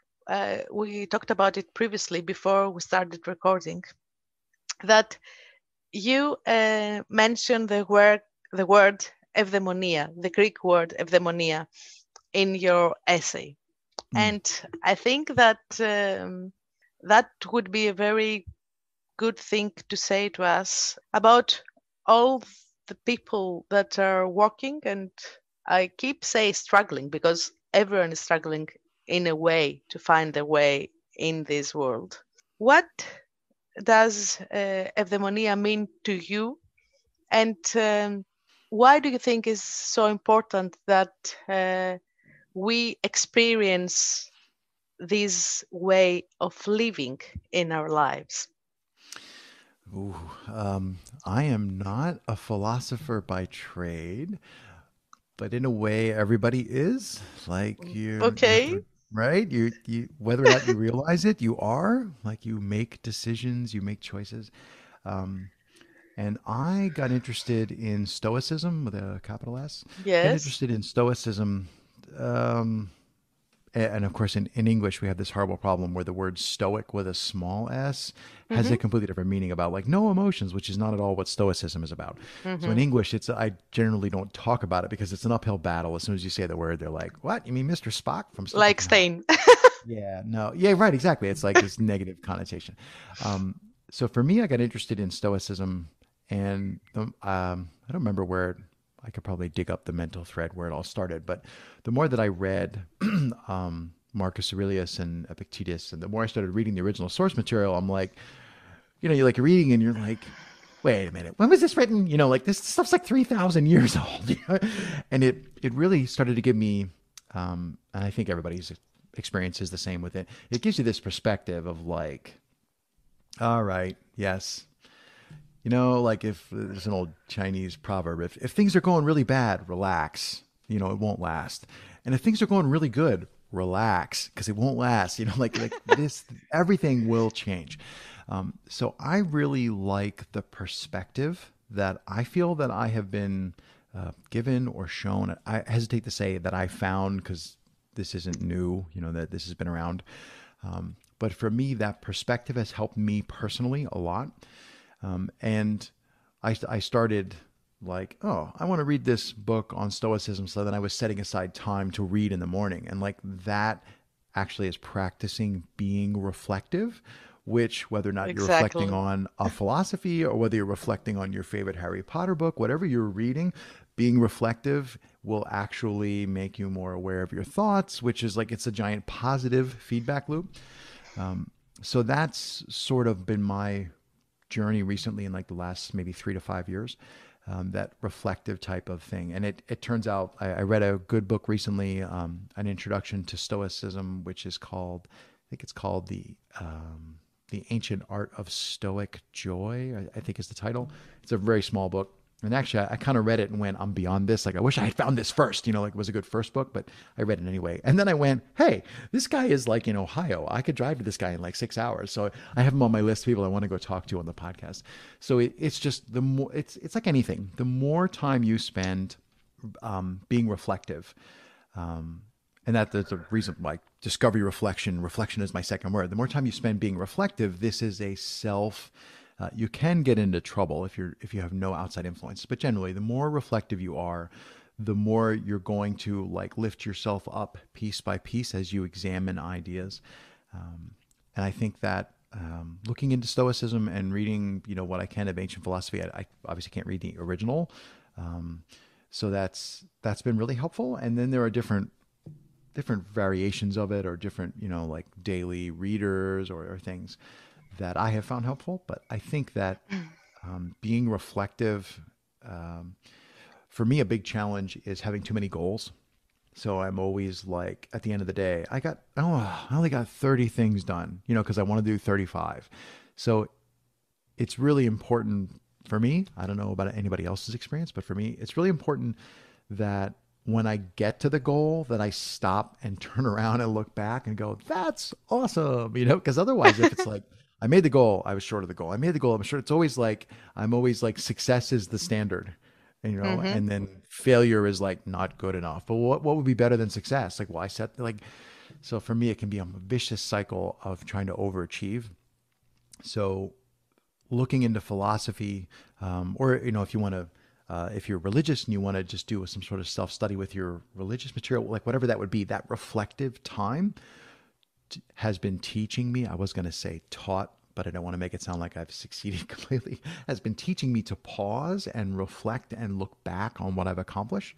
we talked about it previously before we started recording, that you mentioned the word eudaimonia, the Greek word eudaimonia, in your essay. Mm. And I think that that would be a very good thing to say to us about all the people that are working, and I keep saying struggling because everyone is struggling in a way to find their way in this world. What does eudaimonia mean to you, and why do you think is so important that we experience this way of living in our lives? Ooh, I am not a philosopher by trade, but in a way, everybody is. Like Okay. right? Whether or not you realize it, you are. Like you make decisions, you make choices. Um, and I got interested in Stoicism with a capital S. Got Yes. interested in Stoicism. Um, and of course, in English, we have this horrible problem where the word stoic with a small s has a Mm-hmm. completely different meaning about like no emotions, which is not at all what stoicism is about. So in Mm-hmm. English, I generally don't talk about it because it's an uphill battle. As soon as you say the word, they're like, "What? You mean Mr. Spock from Sleepy Like Hollow?" Stain. Yeah, no, yeah, right, exactly. It's like this negative connotation. So for me, I got interested in stoicism, and I don't remember where. I could probably dig up the mental thread where it all started, but the more that I read Marcus Aurelius and Epictetus, and the more I started reading the original source material, I'm like, you're like reading and you're like, wait a minute, when was this written? Like this stuff's like 3,000 years old, and it really started to give me, and I think everybody's experience is the same with it. It gives you this perspective of like, all right, yes, like if there's an old Chinese proverb, if things are going really bad, relax, it won't last. And if things are going really good, relax because it won't last, like this, everything will change. So I really like the perspective that I feel that I have been given or shown. I hesitate to say that I found because this isn't new, that this has been around. But for me, that perspective has helped me personally a lot. And I started like, oh, I want to read this book on Stoicism. So then I was setting aside time to read in the morning. And like that actually is practicing being reflective, which whether or not you're reflecting Exactly. on a philosophy or whether you're reflecting on your favorite Harry Potter book, whatever you're reading, being reflective will actually make you more aware of your thoughts, which is like it's a giant positive feedback loop. So that's sort of been my journey recently in like the last maybe 3 to 5 years. that reflective type of thing. And it turns out I read a good book recently, an introduction to Stoicism, which is called, I think it's called the Ancient Art of Stoic Joy, I think is the title. It's a very small book. And actually, I kind of read it and went, I'm beyond this. Like, I wish I had found this first, like it was a good first book, but I read it anyway. And then I went, hey, this guy is like in Ohio. I could drive to this guy in like 6 hours. So I have him on my list of people I want to go talk to on the podcast. So it's just the more, it's like anything. The more time you spend being reflective, and that's the reason why discovery, reflection is my second word. The more time you spend being reflective, this is a you can get into trouble if you have no outside influence. But generally, the more reflective you are, the more you're going to like lift yourself up piece by piece as you examine ideas. And I think that looking into Stoicism and reading, what I can of ancient philosophy, I obviously can't read the original. So that's been really helpful. And then there are different variations of it, or different, like daily readers or things that I have found helpful. But I think that being reflective, for me, a big challenge is having too many goals. So I'm always like, at the end of the day, I only got 30 things done, because I want to do 35. So it's really important for me. I don't know about anybody else's experience, but for me, it's really important that when I get to the goal, that I stop and turn around and look back and go, that's awesome. Because otherwise, if it's like, I made the goal, I was short of the goal. I made the goal, I'm short. It's always like, I'm always like, success is the standard, and then failure is like not good enough. But what would be better than success? Like, well, so for me, it can be a vicious cycle of trying to overachieve. So looking into philosophy, or, if you want to, if you're religious and you want to just do some sort of self-study with your religious material, like whatever that would be, that reflective time has been teaching me, I was going to say taught, but I don't want to make it sound like I've succeeded completely, has been teaching me to pause and reflect and look back on what I've accomplished.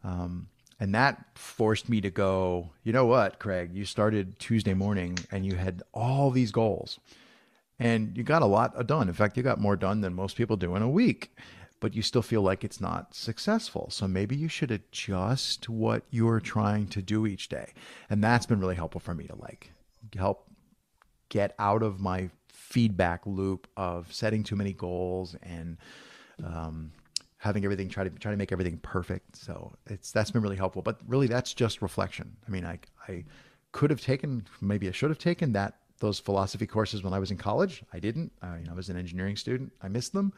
And that forced me to go, you know what, Craig, you started Tuesday morning and you had all these goals and you got a lot done. In fact, you got more done than most people do in a week, but you still feel like it's not successful. So maybe you should adjust what you're trying to do each day. And that's been really helpful for me to like help get out of my feedback loop of setting too many goals and having everything, try to make everything perfect. So that's been really helpful. But really, that's just reflection. I mean, I could have taken, maybe I should have taken those philosophy courses when I was in college. I didn't. I was an engineering student. I missed them.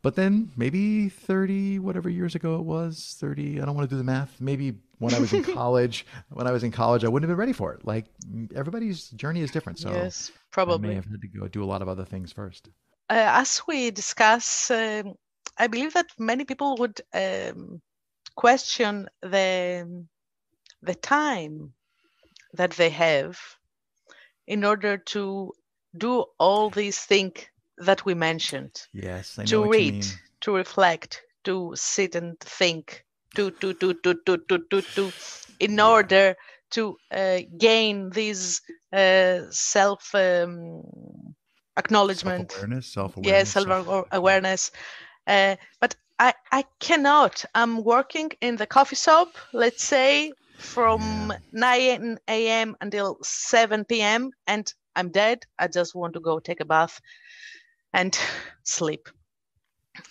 But then maybe 30, whatever years ago it was, 30, I don't want to do the math. Maybe when I was in college, I wouldn't have been ready for it. Like everybody's journey is different. So Yes, I may probably. have had to go do a lot of other things first. As we discuss, I believe that many people would question the time that they have in order to do all these things that we mentioned, Yes, I know to what you read, mean. to reflect, to sit and think, in Yeah. order to gain this self acknowledgement, Self-awareness, yeah, self-awareness, self-reflection. self-awareness. But I cannot. I'm working in the coffee shop, let's say, Yeah. from 9 a.m. until 7 p.m. and I'm dead. I just want to go take a bath and sleep.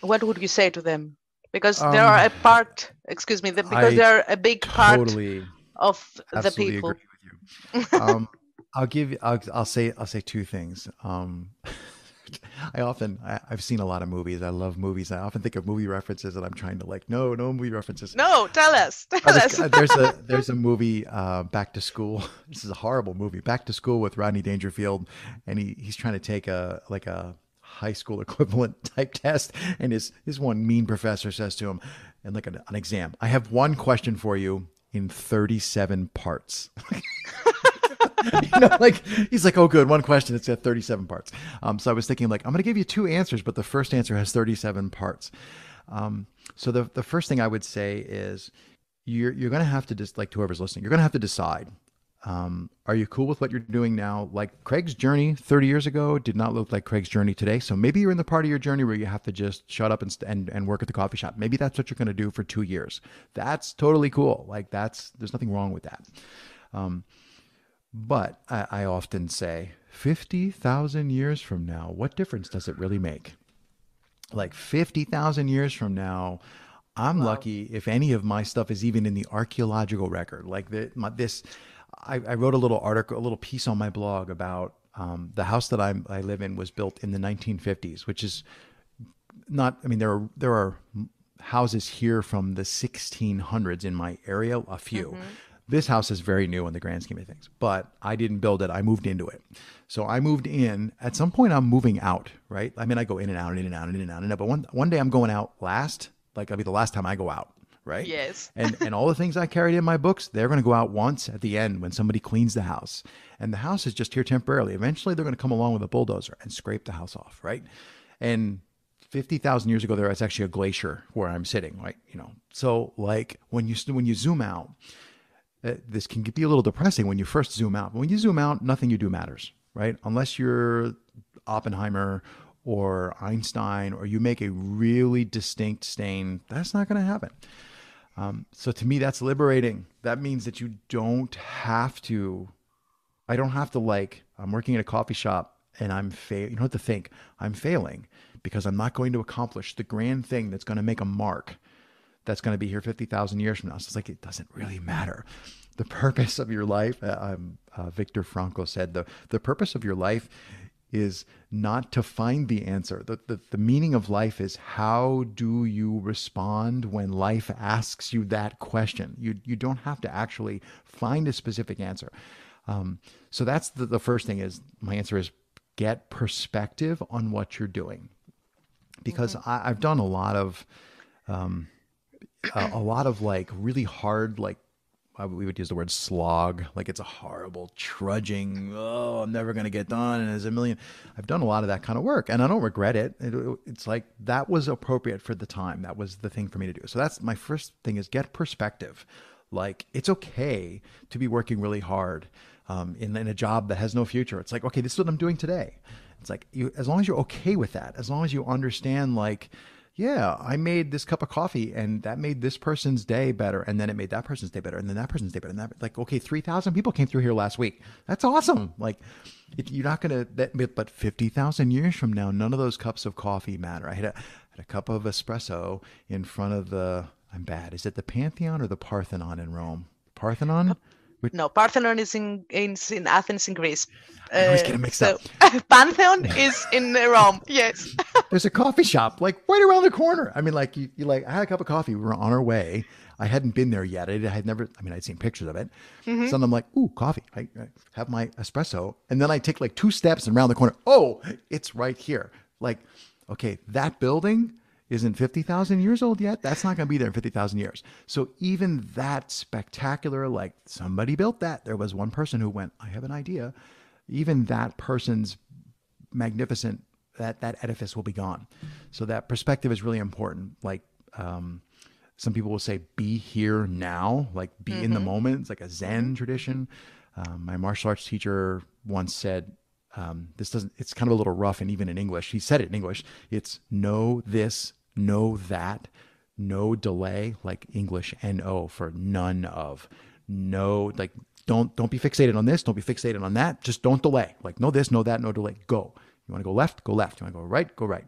What would you say to them? Because they are Um, a part, excuse me, because I they are a big part totally, of the absolutely agree people. with you. I'll say two things. I've seen a lot of movies. I love movies. I often think of movie references and I'm trying to like, no movie references. No, tell us, tell us. There's a movie, Back to School. This is a horrible movie, Back to School with Rodney Dangerfield, and he's trying to take a high school equivalent type test, and his one mean professor says to him, and like an exam, I have one question for you in 37 parts. Like he's like, oh, good, one question. It's got 37 parts. So I was thinking, like, I'm going to give you two answers, but the first answer has 37 parts. So the first thing I would say is you're going to have to just, like, to whoever's listening, you're going to have to decide. Are you cool with what you're doing now? Like Craig's journey 30 years ago did not look like Craig's journey today. So maybe you're in the part of your journey where you have to just shut up and work at the coffee shop. Maybe that's what you're going to do for 2 years. That's totally cool. Like there's nothing wrong with that. But I often say 50,000 years from now, what difference does it really make? Like 50,000 years from now, I'm Wow. lucky if any of my stuff is even in the archaeological record. Like I wrote a little article, a little piece on my blog about the house that I live in was built in the 1950s, which is not. I mean, there are houses here from the 1600s in my area, a few. Mm-hmm. This house is very new in the grand scheme of things, but I didn't build it. I moved into it. So I moved in. At some point, I'm moving out, right? I mean, I go in and out and in and out and in and out and in. But one day I'm going out last. Like, I'll be the last time I go out, right? Yes. And all the things I carried in my books, they're going to go out once at the end when somebody cleans the house. And the house is just here temporarily. Eventually, they're going to come along with a bulldozer and scrape the house off, right? And 50,000 years ago, there was actually a glacier where I'm sitting, right? So like when you zoom out, this can be a little depressing when you first zoom out. But when you zoom out, nothing you do matters, right? Unless you're Oppenheimer or Einstein or you make a really distinct stain, that's not going to happen. So to me, that's liberating. That means that you don't have to. I don't have to I'm working at a coffee shop and you don't have to think I'm failing because I'm not going to accomplish the grand thing that's going to make a mark that's going to be here 50,000 years from now. So it's like, it doesn't really matter. The purpose of your life, Viktor Frankl said, the purpose of your life is not to find the answer. The meaning of life is how do you respond when life asks you that question? You don't have to actually find a specific answer. So that's the first thing is my answer is get perspective on what you're doing. Because Mm-hmm. I've done a lot of like really hard, like we would use the word slog, like it's a horrible trudging, oh, I'm never going to get done, and there's a million. I've done a lot of that kind of work and I don't regret it. It's like that was appropriate for the time. That was the thing for me to do. So that's my first thing is get perspective. Like it's okay to be working really hard in a job that has no future. It's like, okay, this is what I'm doing today. It's like as long as you're okay with that, as long as you understand like, yeah, I made this cup of coffee and that made this person's day better. And then it made that person's day better. And then that person's day better. And that, like, okay, 3,000 people came through here last week. That's awesome. Like, you're not going to, but 50,000 years from now, none of those cups of coffee matter. I had a cup of espresso in front of I'm bad. Is it the Pantheon or the Parthenon in Rome? Parthenon? Which, No, Parthenon is in Athens in Greece. I always get them mixed up. So Pantheon is in Rome. Yes. There's a coffee shop like right around the corner. I mean, like you like I had a cup of coffee. We were on our way. I hadn't been there yet. I had never. I mean, I'd seen pictures of it. Mm-hmm. So then I'm like, ooh, coffee. I have my espresso, and then I take like 2 steps and around the corner. Oh, it's right here. Like, okay, that building isn't 50,000 years old yet. That's not going to be there in 50,000 years. So even that spectacular, like somebody built that. There was one person who went, I have an idea. Even that person's magnificent that edifice will be gone. So that perspective is really important. Like some people will say, be here now, like be in the Mm-hmm. moment. It's like a Mm-hmm. Zen tradition. My martial arts teacher once said, this doesn't, it's kind of a little rough. And even in English, he said it in English, it's know this, know that, no delay, like English, NO for none of, no, like don't be fixated on this. Don't be fixated on that. Just don't delay. Like know this, know that, no delay, go. You want to go left, go left. You want to go right, go right.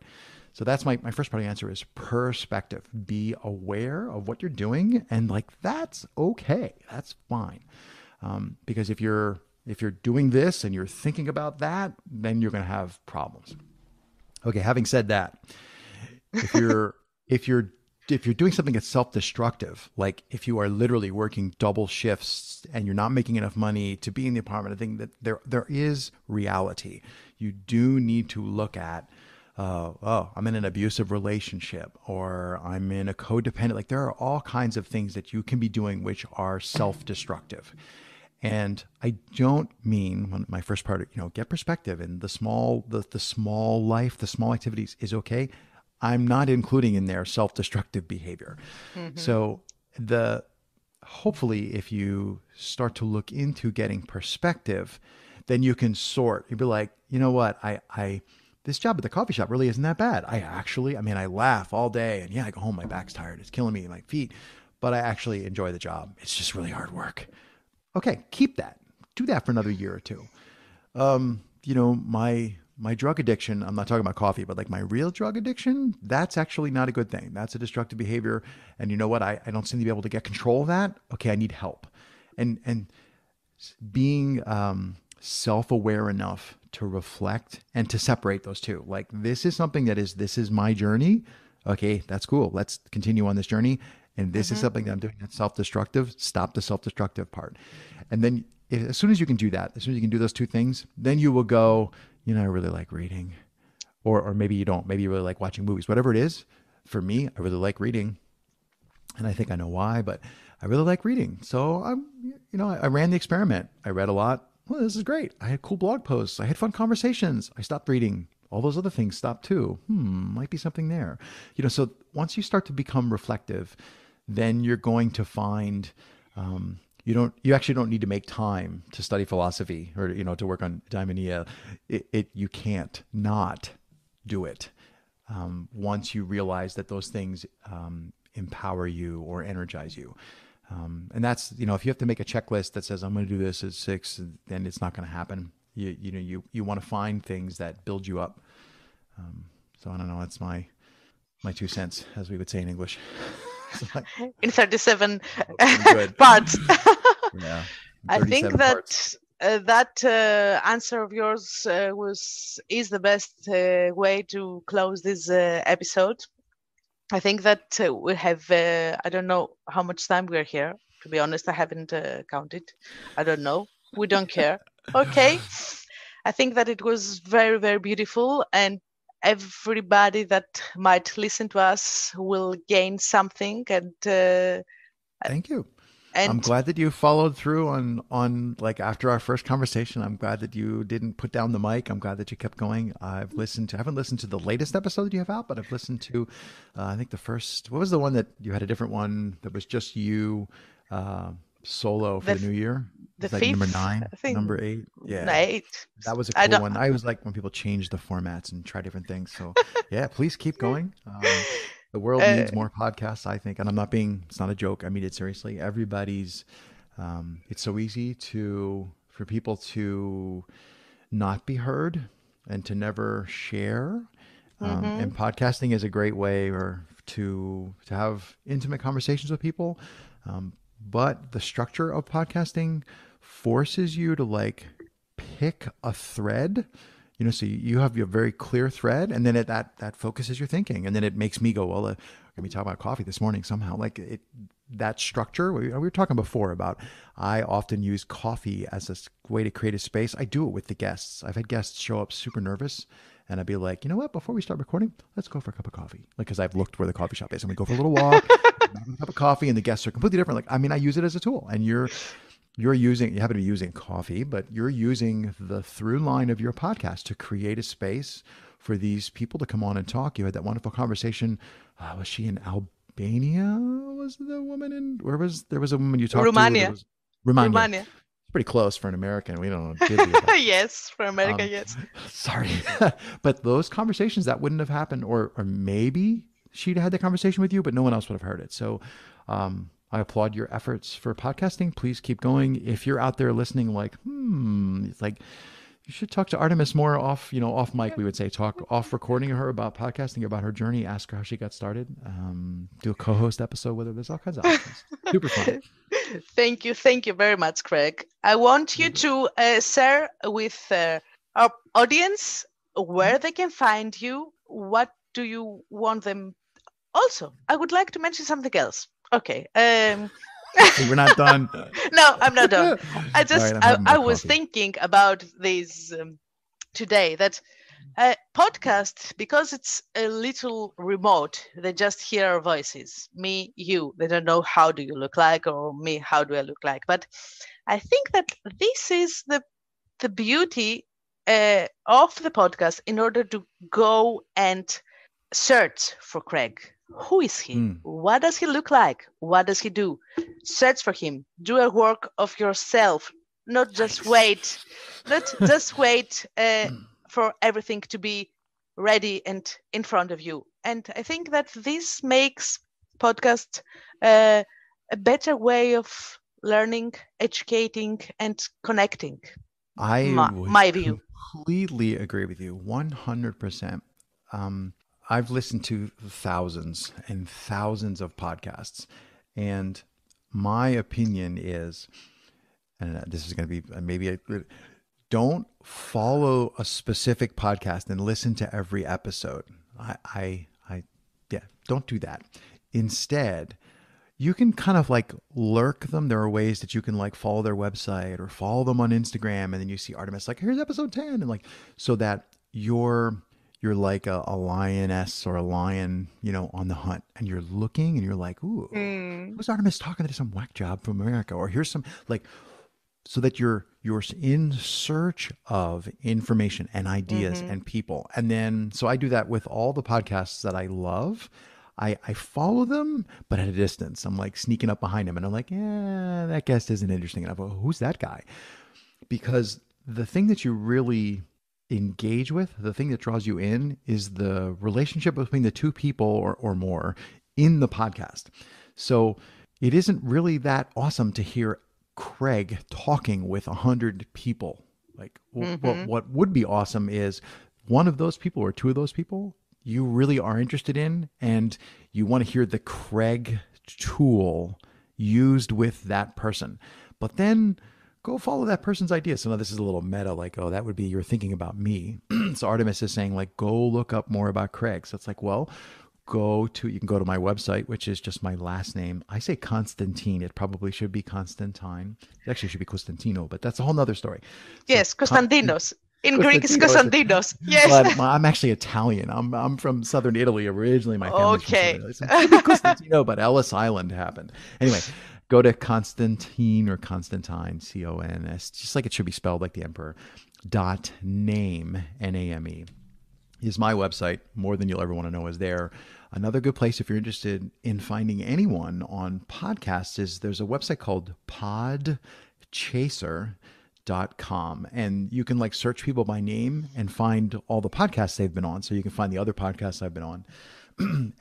So that's my first part of the answer is perspective. Be aware of what you're doing. And like, that's okay. That's fine. Because if you're doing this and you're thinking about that, then you're going to have problems. Okay. Having said that, if you're, if you're, if you're doing something that's self-destructive, like if you are literally working double shifts and you're not making enough money to be in the apartment, I think that there is reality. You do need to look at, oh, I'm in an abusive relationship or I'm in a codependent. Like there are all kinds of things that you can be doing which are self-destructive. And I don't mean when my first part, get perspective and the small life, the small activities is okay. I'm not including in there self-destructive behavior. Mm-hmm. So hopefully, if you start to look into getting perspective, then you can sort. You'd be like, you know what, this job at the coffee shop really isn't that bad. I mean, I laugh all day, and yeah, I go home, my back's tired, it's killing me, my feet, but I actually enjoy the job. It's just really hard work. Okay, keep that. Do that for another year or two. My drug addiction, I'm not talking about coffee, but like my real drug addiction, that's actually not a good thing. That's a destructive behavior. And you know what? I don't seem to be able to get control of that. Okay, I need help. And being self-aware enough to reflect and to separate those two. Like this is something this is my journey. Okay, that's cool. Let's continue on this journey. And this is something that I'm doing that's self-destructive. Stop the self-destructive part. And then as soon as you can do that, as soon as you can do those two things, then you will go, I really like reading. Or maybe you don't. Maybe you really like watching movies. Whatever it is, for me, I really like reading. And I think I know why, but I really like reading. So I ran the experiment. I read a lot. Well, this is great. I had cool blog posts. I had fun conversations. I stopped reading. All those other things stopped too. Might be something there. So once you start to become reflective, then you're going to find you actually don't need to make time to study philosophy or to work on daimonia. You can't not do it once you realize that those things empower you or energize you. And that's if you have to make a checklist that says I'm going to do this at 6, then it's not going to happen. You want to find things that build you up. So I don't know. That's my 2 cents, as we would say in English. In 37 good. parts. Yeah. I think that that answer of yours is the best way to close this episode. I think that we have, I don't know how much time we're here. To be honest, I haven't counted. I don't know. We don't care. Okay. I think that it was very, very beautiful, and everybody that might listen to us will gain something. And thank you. And I'm glad that you followed through on like after our first conversation. I'm glad that you didn't put down the mic. I'm glad that you kept going. I haven't listened to the latest episode that you have out, but I've listened to, I think the first, what was the one that you had a different one that was just you solo for the new year? The like fifth, number 9, I think. number 8. Yeah. 8. That was a cool one. I always like when people change the formats and try different things. So yeah, please keep going. The world needs more podcasts, I think. And it's not a joke. I mean it seriously. Everybody's, it's so easy for people to not be heard and to never share. And podcasting is a great way to have intimate conversations with people. But the structure of podcasting forces you to like pick a thread. So you have your very clear thread, and then that focuses your thinking, and then it makes me go, well, let me talk about coffee this morning somehow. Like that structure. We were talking before about I often use coffee as a way to create a space. I do it with the guests. I've had guests show up super nervous, and I'd be like, you know what? Before we start recording, let's go for a cup of coffee. Like, because I've looked where the coffee shop is, and we go for a little walk, have a cup of coffee, and the guests are completely different. Like, I mean, I use it as a tool, and you happen to be using coffee, but you're using the through line of your podcast to create a space for these people to come on and talk. You had that wonderful conversation. Was she in Albania? Was the woman in, there was a woman you talked Romania. to? Romania. It's pretty close for an American. We don't know. Yes, for America, yes. Sorry. But those conversations, that wouldn't have happened, or maybe she'd had the conversation with you, but no one else would have heard it. So, I applaud your efforts for podcasting. Please keep going. If you're out there listening, like, it's like, you should talk to Artemis more off mic. We would say talk off recording her about podcasting, about her journey. Ask her how she got started. Do a co-host episode with her. There's all kinds of options. Super fun. Thank you very much, Craig. I want you to share with our audience where they can find you. What do you want them? Also, I would like to mention something else. Okay. We're not done. No, I'm not done. I was coffee. Thinking about this today, that podcast, because it's a little remote, they just hear our voices, me, you. They don't know how do you look like, or me, how do I look like. But I think that this is the beauty of the podcast, in order to go and search for Craig Who is he? Mm. What does he look like? What does he do? Search for him. Do a work of yourself. Not just Nice. wait. Not just wait for everything to be ready and in front of you. And I think that this makes podcast a better way of learning, educating, and connecting. I would My view. completely agree with you, 100%. Um, I've listened to thousands and thousands of podcasts, and my opinion is, and this is going to be don't follow a specific podcast and listen to every episode. Yeah, don't do that. Instead, you can kind of like lurk them. There are ways that you can like follow their website or follow them on Instagram, and then you see Artemis like, here's episode 10, and like so that you're like a lioness or a lion, on the hunt, and you're looking and you're like, ooh, Mm. who's Artemis talking to some whack job from America? Or here's some like so that you're in search of information and ideas Mm-hmm. and people. And then so I do that with all the podcasts that I love. I follow them, but at a distance. I'm like sneaking up behind them, and I'm like, yeah, that guest isn't interesting enough. Well, who's that guy? Because the thing that you really engage with, the thing that draws you in, is the relationship between the two people or more in the podcast. So it isn't really that awesome to hear Craig talking with 100 people. Like Mm-hmm. what would be awesome is one of those people or two of those people you really are interested in, and you want to hear the Craig tool used with that person. But then go follow that person's idea. So now this is a little meta, like, oh, that would be you're thinking about me. So Artemis is saying, like, go look up more about Craig. So it's like, well, you can go to my website, which is just my last name. I say Constantine. It probably should be Constantine. It actually should be Costantino, but that's a whole nother story. So Yes, Constantinos. In Greek, it's Costantino is Constantinos. Yes. well, I'm actually Italian. I'm from southern Italy originally. My family's from southern Okay. Italy. So it should be Costantino, but Ellis Island happened. Anyway, go to Constantine or Constantine, Cons, just like it should be spelled, like the emperor. .name, Name, is my website. More than you'll ever want to know is there. Another good place if you're interested in finding anyone on podcasts is there's a website called podchaser.com, and you can like search people by name and find all the podcasts they've been on, so you can find the other podcasts I've been on.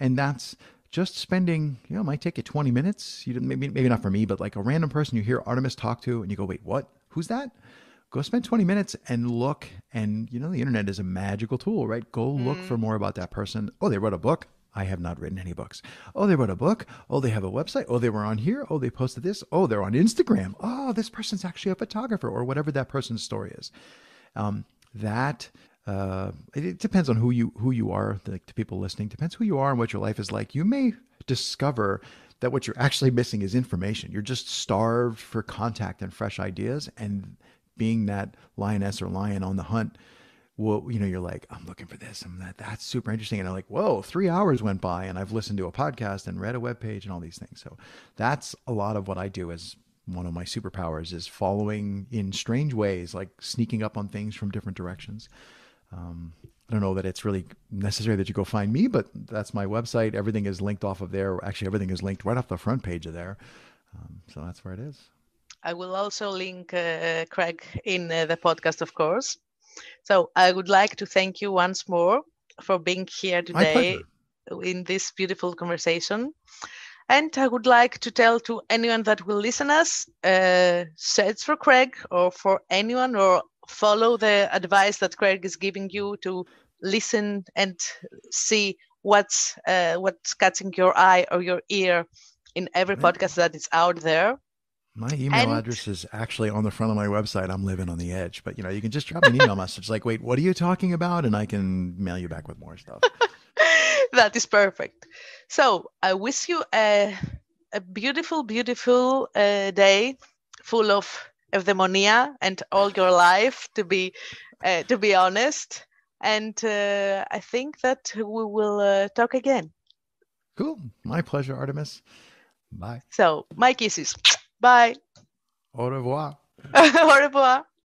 And that's just spending, might take you 20 minutes. Maybe not for me, but like a random person you hear Artemis talk to and you go, wait, what? Who's that? Go spend 20 minutes and look. And the internet is a magical tool, right? Go look for Mm. more about that person. Oh, they wrote a book. I have not written any books. Oh, they wrote a book. Oh, they have a website. Oh, they were on here. Oh, they posted this. Oh, they're on Instagram. Oh, this person's actually a photographer, or whatever that person's story is. That it depends on who you are. Like, to people listening, depends who you are and what your life is like. You may discover that what you're actually missing is information. You're just starved for contact and fresh ideas. And being that lioness or lion on the hunt, well, you're like, I'm looking for this. That's super interesting. And I'm like, whoa, 3 hours went by and I've listened to a podcast and read a web page and all these things. So that's a lot of what I do as one of my superpowers, is following in strange ways, like sneaking up on things from different directions. I don't know that it's really necessary that you go find me, but that's my website. Everything is linked off of there. Actually, everything is linked right off the front page of there. So that's where it is. I will also link Craig in the podcast, of course. So I would like to thank you once more for being here My today pleasure. in this beautiful conversation. And I would like to tell to anyone that will listen us, search for Craig, or for anyone, or follow the advice that Craig is giving you to listen and see what's catching your eye or your ear in every Right. podcast that is out there. My email And address is actually on the front of my website. I'm living on the edge, but you can just drop me an email message like, wait, what are you talking about? And I can mail you back with more stuff. that is perfect. So I wish you a beautiful, beautiful day full of eudaimonia and all your life, to be honest. And I think that we will talk again. Cool. My pleasure, Artemis. Bye. So my kisses. Bye. Au revoir. Au revoir.